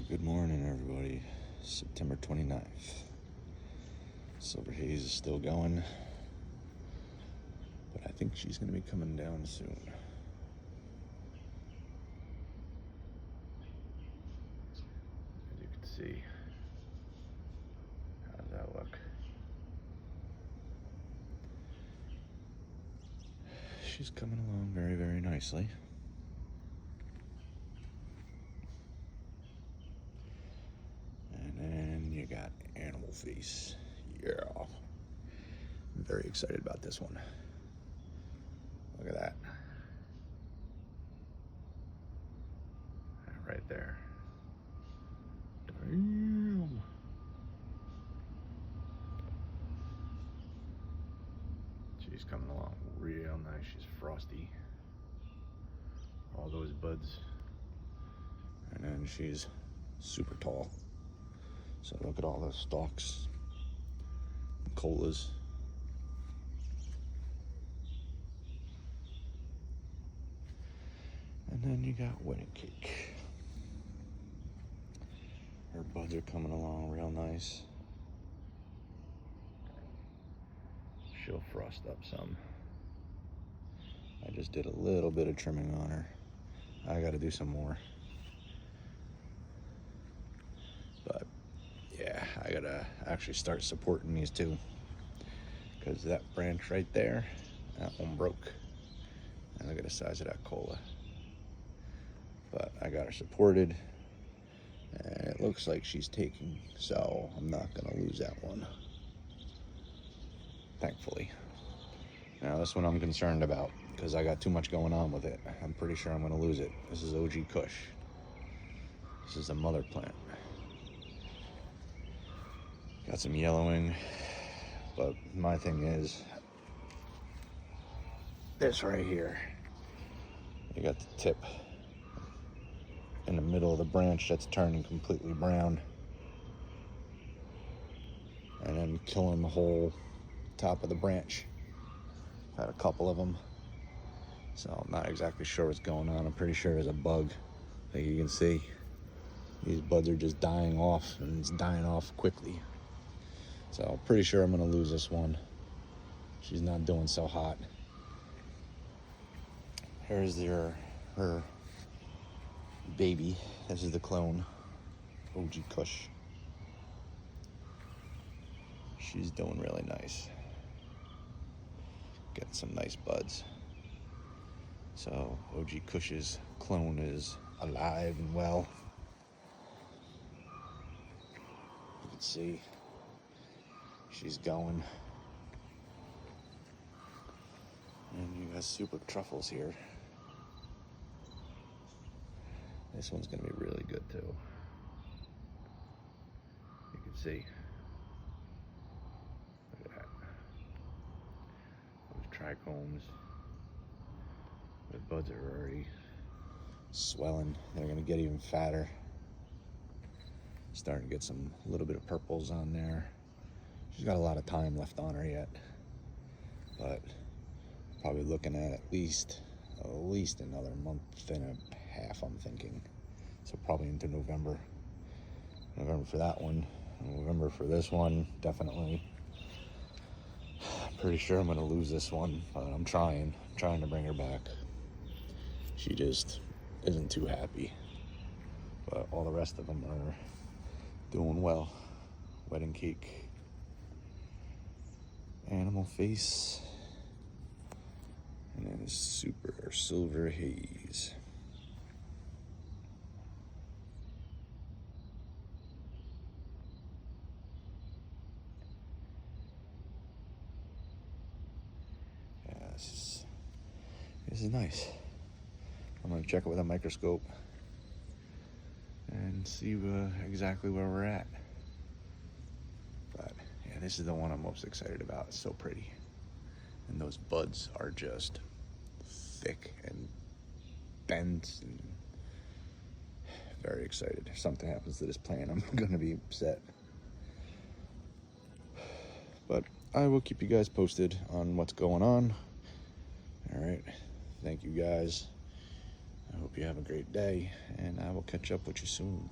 Good morning, everybody. September 29th. Silver haze is still going, but I think she's going to be coming down soon. As you can see, how does that look? She's coming along very, very nicely. You got animal face. Yeah. I'm very excited about this one. Look at that. Right there. Damn. She's coming along real nice. She's frosty. All those buds. And then she's super tall. So look at all those stalks, colas. And then you got wedding cake. Her buds are coming along real nice. She'll frost up some. I just did a little bit of trimming on her. I gotta do some more. But yeah, I gotta actually start supporting these two, because that branch right there, that one broke. And look at the size of that cola. But I got her supported, and it looks like she's taking, so I'm not gonna lose that one, thankfully. Now this one I'm concerned about, because I got too much going on with it. I'm pretty sure I'm gonna lose it. This is OG Kush. This is a mother plant. Got some yellowing, but my thing is this right here. You got the tip in the middle of the branch that's turning completely brown, and then killing the whole top of the branch. Had a couple of them, so I'm not exactly sure what's going on. I'm pretty sure there's a bug. Like you can see, these buds are just dying off, and it's dying off quickly. So pretty sure I'm gonna lose this one. She's not doing so hot. Here's her baby. This is the clone, OG Kush. She's doing really nice. Getting some nice buds. So OG Kush's clone is alive and well. You can see she's going. And you got super truffles here. This one's gonna be really good too. You can see. Look at that. Those tricombs. The buds are already swelling. They're gonna get even fatter. Starting to get some little bit of purples on there. She's got a lot of time left on her yet, but probably looking at least another month and a half, I'm thinking. So probably into November for that one, November for this one, definitely. I'm pretty sure I'm gonna lose this one, but I'm trying to bring her back. She just isn't too happy, but all the rest of them are doing well. Wedding cake, animal face, and then a super silver haze. Yeah, this is nice. I'm gonna check it with a microscope and see exactly where we're at. But yeah, this is the one I'm most excited about. It's so pretty. And those buds are just thick and dense, and very excited. If something happens to this plant, I'm gonna be upset. But I will keep you guys posted on what's going on. All right, thank you guys. I hope you have a great day, and I will catch up with you soon.